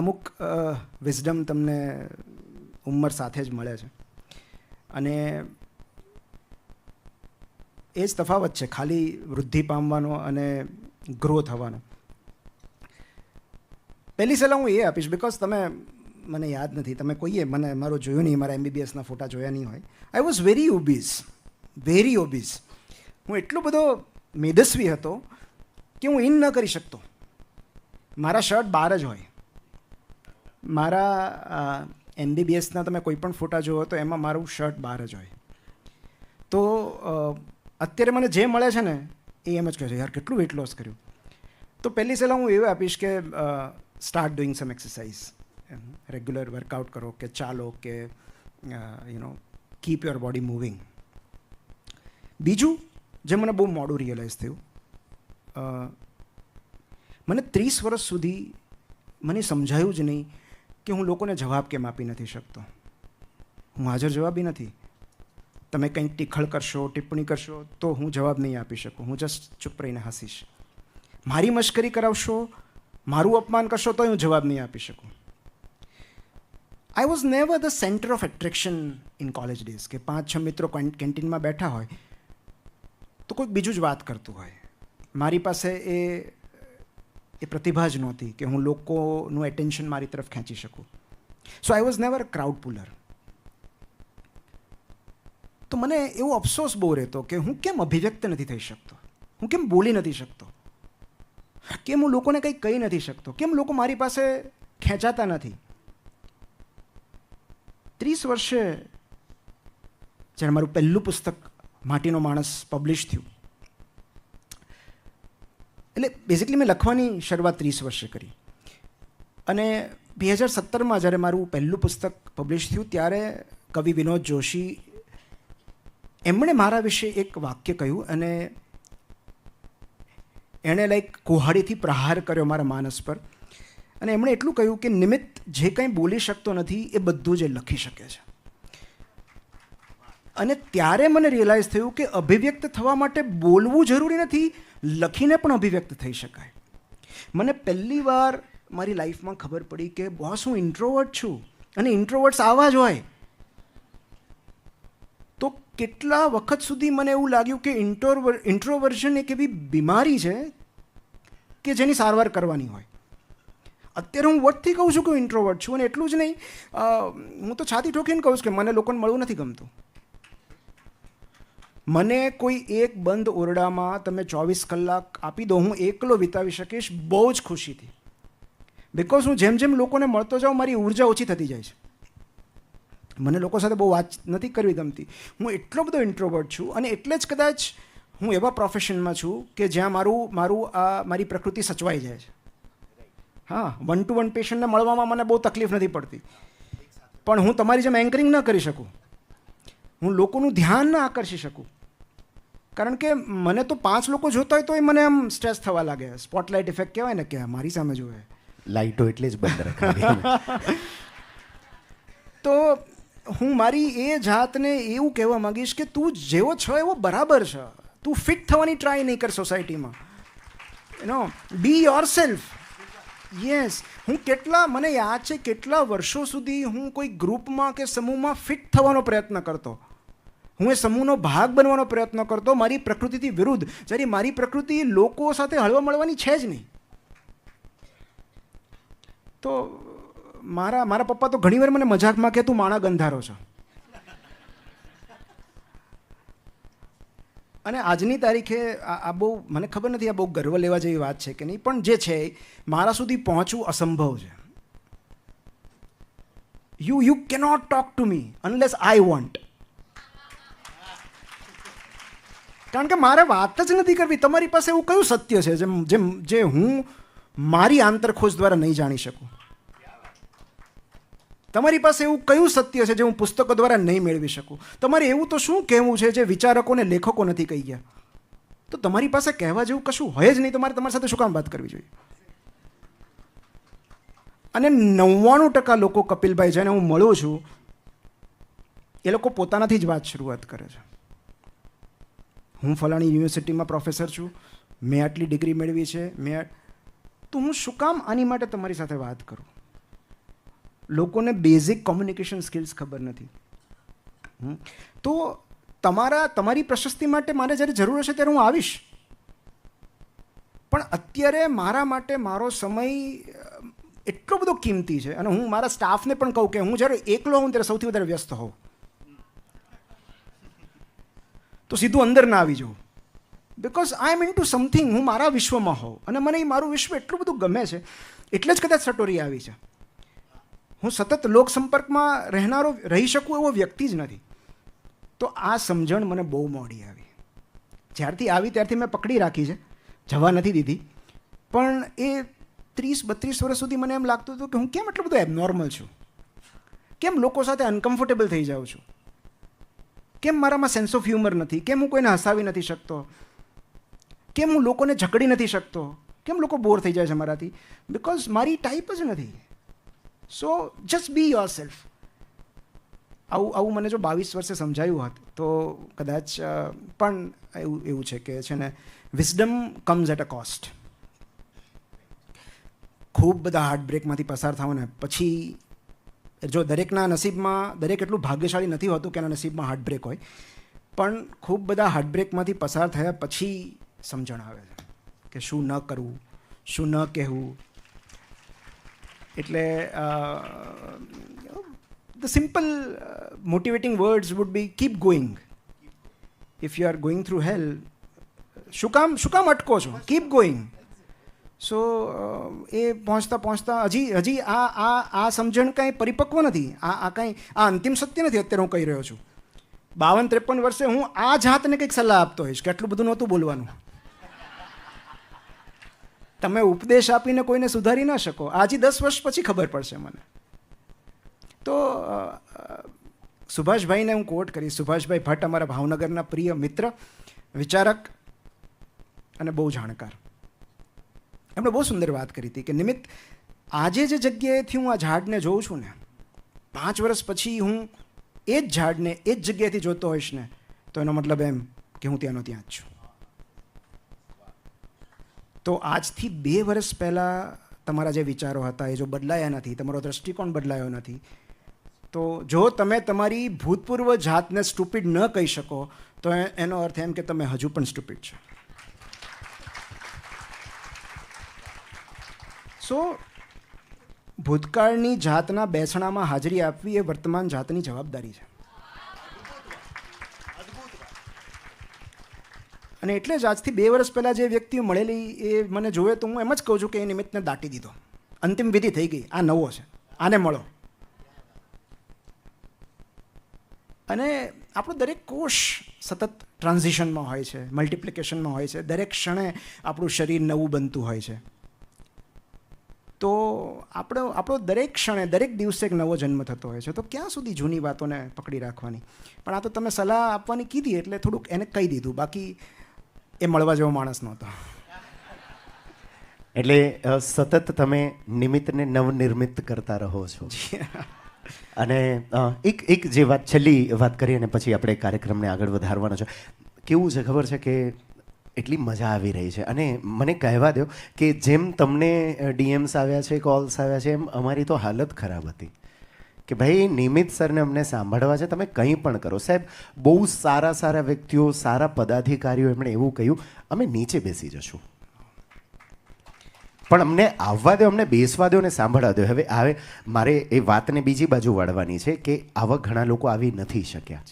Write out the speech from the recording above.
અમુક વિઝડમ તમને ઉંમર સાથે જ મળે છે અને એ જ તફાવત છે ખાલી વૃદ્ધિ પામવાનો અને ગ્રો થવાનો. પહેલી સલાહ હું એ આપીશ, બિકોઝ તમે મને યાદ નથી, તમે કોઈએ મને મારો જોયું નહીં, મારા MBBSના ફોટા જોયા નહીં હોય. I was very obese. હું એટલો બધો મેદસ્વી હતો કે હું ઇન ન કરી શકતો. મારા શર્ટ બહાર જ હોય. મારા MBBSના તમે કોઈ પણ ફોટા જુઓ તો એમાં મારું શર્ટ બહાર જ હોય. તો અત્યારે મને જે મળે છે ને એ એમ જ કહે છે, યાર કેટલું વેઇટ લોસ કર્યું. તો પહેલી સલાહ હું એવું આપીશ કે સ્ટાર્ટ ડુઈંગ સમ એક્સરસાઇઝ, રેગ્યુલર વર્કઆઉટ કરો, કે ચાલો, કે કીપ યોર બોડી મૂવિંગ. બીજું જે મને બહુ મોડું રિયલાઇઝ થયું, મને 30 વર્ષ સુધી મને સમજાયું જ નહીં કે હું લોકોને જવાબ કેમ આપી નથી શકતો. હું હાજર જવાબી નથી. તમે કંઈક ટીખળ કરશો, ટિપ્પણી કરશો તો હું જવાબ નહીં આપી શકું. હું જસ્ટ ચૂપ રહીને હસીશ. મારી મશ્કરી કરાવશો, મારું અપમાન કરશો તો હું જવાબ નહીં આપી શકું. આઈ was never the centre of attraction in college days, કે 5-6 મિત્રો કેન્ટીનમાં બેઠા હોય તો કોઈક બીજું જ વાત કરતું હોય. મારી પાસે એ પ્રતિભા જ નહોતી કે હું લોકોનું એટેન્શન મારી તરફ ખેંચી શકું. So I was never crowd puller. તો મને એવો અફસોસ બહુ રહેતો કે હું કેમ અભિવ્યક્ત નથી થઈ શકતો, હું કેમ બોલી નથી શકતો, કેમ હું લોકોને કંઈ કહી નથી શકતો, કેમ લોકો મારી પાસે ખેંચાતા નથી. 30 વર્ષે જ્યારે મારું પહેલું પુસ્તક માટીનો માણસ પબ્લિશ થયું, એટલે બેઝિકલી મેં લખવાની શરૂઆત 30 વર્ષે કરી. અને 2017માં જ્યારે મારું પહેલું પુસ્તક પબ્લિશ થયું ત્યારે કવિ વિનોદ જોશી એમણે મારા વિશે એક વાક્ય કહ્યું અને એણે કુહાડીથી પ્રહાર કર્યો મારા માનસ પર. અને એમણે એટલું કહ્યું કે નિમિત્ત જે કંઈ બોલી શકતો નથી એ બધું જ લખી શકે છે. અને ત્યારે મને રિયલાઇઝ થયું કે અભિવ્યક્ત થવા માટે બોલવું જરૂરી નથી, લખીને પણ અભિવ્યક્ત થઈ શકાય. મને પહેલી વાર મારી લાઈફમાં ખબર પડી કે બોસ હું ઇન્ટ્રોવર્ટ છું અને ઇન્ટ્રોવર્ટ્સ આવા જ હોય. તો કેટલા વખત સુધી મને એવું લાગ્યું કે ઇન્ટ્રોવર્ઝન એક એવી બીમારી છે કે જેની સારવાર કરવાની હોય. અત્યારે હું વટથી કહું છું કે હું ઇન્ટ્રોવર્ટ છું. અને એટલું જ નહીં, હું તો છાતી ઠોકીને કહું છું કે મને લોકોને મળવું નથી ગમતું. મને કોઈ એક બંધ ઓરડામાં તમે 24 કલાક આપી દો, હું એકલો વિતાવી શકીશ બહુ જ ખુશીથી. બિકોઝ હું જેમ જેમ લોકોને મળતો જાઉં મારી ઉર્જા ઓછી થતી જાય છે. મને લોકો સાથે બહુ વાત નથી કરવી ગમતી. હું એટલો બધો ઇન્ટ્રોવર્ટ છું અને એટલે જ કદાચ હું એવા પ્રોફેશનમાં છું કે જ્યાં મારી પ્રકૃતિ સચવાઈ જાય છે. હા, 1-to-1 પેશન્ટને મળવામાં મને બહુ તકલીફ નથી પડતી, પણ હું તમારી જેમ એન્કરિંગ ન કરી શકું. હું લોકોનું ધ્યાન ન આકર્ષી શકું, કારણ કે મને તો 5 લોકો જોતા હોય તો એ મને આમ સ્ટ્રેસ થવા લાગે. સ્પોટલાઇટ ઇફેક્ટ કહેવાય ને, કે મારી સામે જોવે. લાઇટો એટલે જ બંધ રાખવાની. તો હું મારી એ જાતને એવું કહેવા માંગીશ કે તું જેવો છો એવો બરાબર છે. તું ફિટ થવાની ટ્રાય નહીં કર સોસાયટીમાં. બી યોર સેલ્ફ. યસ. મને યાદ છે કેટલા વર્ષો સુધી હું કોઈ ગ્રુપમાં કે સમૂહમાં ફિટ થવાનો પ્રયત્ન કરતો. હું એ સમૂહનો ભાગ બનવાનો પ્રયત્ન કરતો, મારી પ્રકૃતિથી વિરુદ્ધ. જ્યારે મારી પ્રકૃતિ લોકો સાથે હળવા મળવાની છે જ નહીં. તો મારા પપ્પા તો ઘણીવાર મને મજાકમાં કે તું માણા ગંધારો છો. અને આજની તારીખે આ બહુ મને ખબર નથી આ બહુ ગર્વ લેવા જેવી વાત છે કે નહીં, પણ જે છે મારા સુધી પહોંચવું અસંભવ છે. You cannot talk to me unless I want. કારણ કે મારે વાત જ નથી કરવી. તમારી પાસે એવું કયું સત્ય છે જે હું મારી આંતરખોજ દ્વારા નહીં જાણી શકું? તમારી પાસે એવું કયું સત્ય છે જે હું પુસ્તકો દ્વારા નહીં મેળવી શકું? તમારે એવું તો શું કહેવું છે જે વિચારકોને લેખકો નથી કહી ગયા? તો તમારી પાસે કહેવા જેવું કશું હોય જ નહીં, તો મારે તમારી સાથે શું કામ વાત કરવી જોઈએ? અને 99% લોકો, કપિલભાઈ, જેને હું મળું છું, એ લોકો પોતાનાથી જ વાત શરૂઆત કરે છે. હું ફલાણી યુનિવર્સિટીમાં પ્રોફેસર છું, મેં આટલી ડિગ્રી મેળવી છે, તો હું શું કામ આની માટે તમારી સાથે વાત કરું? લોકોને બેઝિક કોમ્યુનિકેશન સ્કિલ્સ ખબર નથી. તો તમારી પ્રશસ્તિ માટે મારે જ્યારે જરૂર હશે ત્યારે હું આવીશ, પણ અત્યારે મારા માટે મારો સમય એટલો બધો કિંમતી છે. અને હું મારા સ્ટાફને પણ કહું કે હું જ્યારે એકલો હોઉં ત્યારે સૌથી વધારે વ્યસ્ત હોઉં, તો સીધું અંદર ના આવી જાઉં. Because I am into something. હું મારા વિશ્વમાં હોઉં અને મને એ મારું વિશ્વ એટલું બધું ગમે છે, એટલે જ કદાચ સટોરી આવી છે. હું સતત લોક સંપર્કમાં રહી શકું એવો વ્યક્તિ જ નથી. તો આ સમજણ મને બહુ મોડી આવી. જ્યારથી આવી ત્યારથી મેં પકડી રાખી છે, જવા નથી દીધી. પણ એ 30-32 વર્ષ સુધી મને એમ લાગતું હતું કે હું કેમ એટલું બધું એબનોર્મલ છું, કેમ લોકો સાથે અનકમ્ફર્ટેબલ થઈ જાઉં છું, કેમ મારામાં સેન્સ ઓફ હ્યુમર નથી, કેમ હું કોઈને હસાવી નથી શકતો, કેમ હું લોકોને ઝઘડી નથી શકતો, કેમ લોકો બોર થઈ જાય છે મારાથી. બિકોઝ મારી ટાઈપ જ નથી. સો જસ્ટ બી યોર સેલ્ફ. આવું મને જો 22 વર્ષે સમજાયું હોત તો કદાચ. પણ એવું છે કે છે ને, wisdom comes at a cost. ખૂબ બધા હાર્ટબ્રેકમાંથી પસાર થાવ ને પછી, જો દરેકના નસીબમાં દરેક એટલું ભાગ્યશાળી નથી હોતું કે એના નસીબમાં હાર્ટબ્રેક હોય, પણ ખૂબ બધા હાર્ટબ્રેકમાંથી પસાર થયા પછી સમજણ આવે છે કે શું ન કરવું, શું ન કહેવું. એટલે the simple motivating words would be keep going. If you are going through hell, શું કામ અટકો છો? Keep going. સો એ પહોંચતા હજી આ સમજણ કાંઈ પરિપક્વ નથી. કાંઈ અંતિમ સત્ય નથી અત્યારે હું કહી રહ્યો છું. 52-53 વર્ષે હું આ જાતને કંઈક સલાહ આપતો હોઈશ કે આટલું બધું નહોતું બોલવાનું. તમે ઉપદેશ આપીને કોઈને સુધારી ના શકો. આજે 10 વર્ષ પછી ખબર પડશે મને. તો સુભાષભાઈને હું કોટ કરીશ. સુભાષભાઈ ભટ્ટ અમારા ભાવનગરના પ્રિય મિત્ર, વિચારક અને બહુ જાણકાર. એમણે બહુ સુંદર વાત કરી હતી કે નિમિત્ત, આજે જે જગ્યાએથી હું આ ઝાડને જોઉં છું ને, 5 વર્ષ પછી હું એ જ ઝાડને એ જ જગ્યાએથી જોતો હોઈશ ને, તો એનો મતલબ એમ કે હું ત્યાંનો ત્યાં જ છું. તો આજથી 2 વર્ષ પહેલાં તમારા જે વિચારો હતા એ જો બદલાયા નથી, તમારો દૃષ્ટિકોણ બદલાયો નથી, તો જો તમે તમારી ભૂતપૂર્વ જાતને સ્ટુપિડ ન કહી શકો તો એનો અર્થ એમ કે તમે હજુ પણ સ્ટુપિડ છો. સો ભૂતકાળની જાતના બેસણામાં હાજરી આપવી એ વર્તમાન જાતની જવાબદારી છે. અને એટલે જ આજથી 2 વર્ષ પહેલાં જે વ્યક્તિઓ મળેલી એ મને જોવે તો હું એમ જ કહું છું કે એ નિમિત્તને દાટી દીધો. અંતિમ વિધિ થઈ ગઈ. આ નવો છે, આને મળો. અને આપણો દરેક કોષ સતત ટ્રાન્ઝિશનમાં હોય છે, મલ્ટિપ્લિકેશનમાં હોય છે. દરેક ક્ષણે આપણું શરીર નવું બનતું હોય છે. તો આપણો દરેક ક્ષણે, દરેક દિવસે એક નવો જન્મ થતો હોય છે. તો ક્યાં સુધી જૂની વાતોને પકડી રાખવાની? પણ આ તો તમે સલાહ આપવાની કીધી એટલે થોડુંક એને કહી દીધું. બાકી એ મળવા જેવો માણસ નહોતો. એટલે સતત તમે નિમિત્તને નવનિર્મિત કરતા રહો છો. અને એક જે વાત, છેલ્લી વાત કરી અને પછી આપણે કાર્યક્રમને આગળ વધારવાનો છે. કેવું છે ખબર છે કે એટલી મજા આવી રહી છે. અને મને કહેવા દો કે જેમ તમને ડીએમ્સ આવ્યા છે, કોલ્સ આવ્યા છે, એમ અમારી તો હાલત ખરાબ હતી કે ભાઈ નિમિત્ત સરને અમને સાંભળવા છે, તમે કંઈ પણ કરો. સાહેબ, બહુ સારા વ્યક્તિઓ, સારા પદાધિકારીઓ એમણે એવું કહ્યું, અમે નીચે બેસી જશું, પણ અમને આવવા દો, અમને બેસવા દો અને સાંભળવા દો. હવે મારે એ વાતને બીજી બાજુ વાળવાની છે કે આવા ઘણા લોકો આવી નથી શક્યા.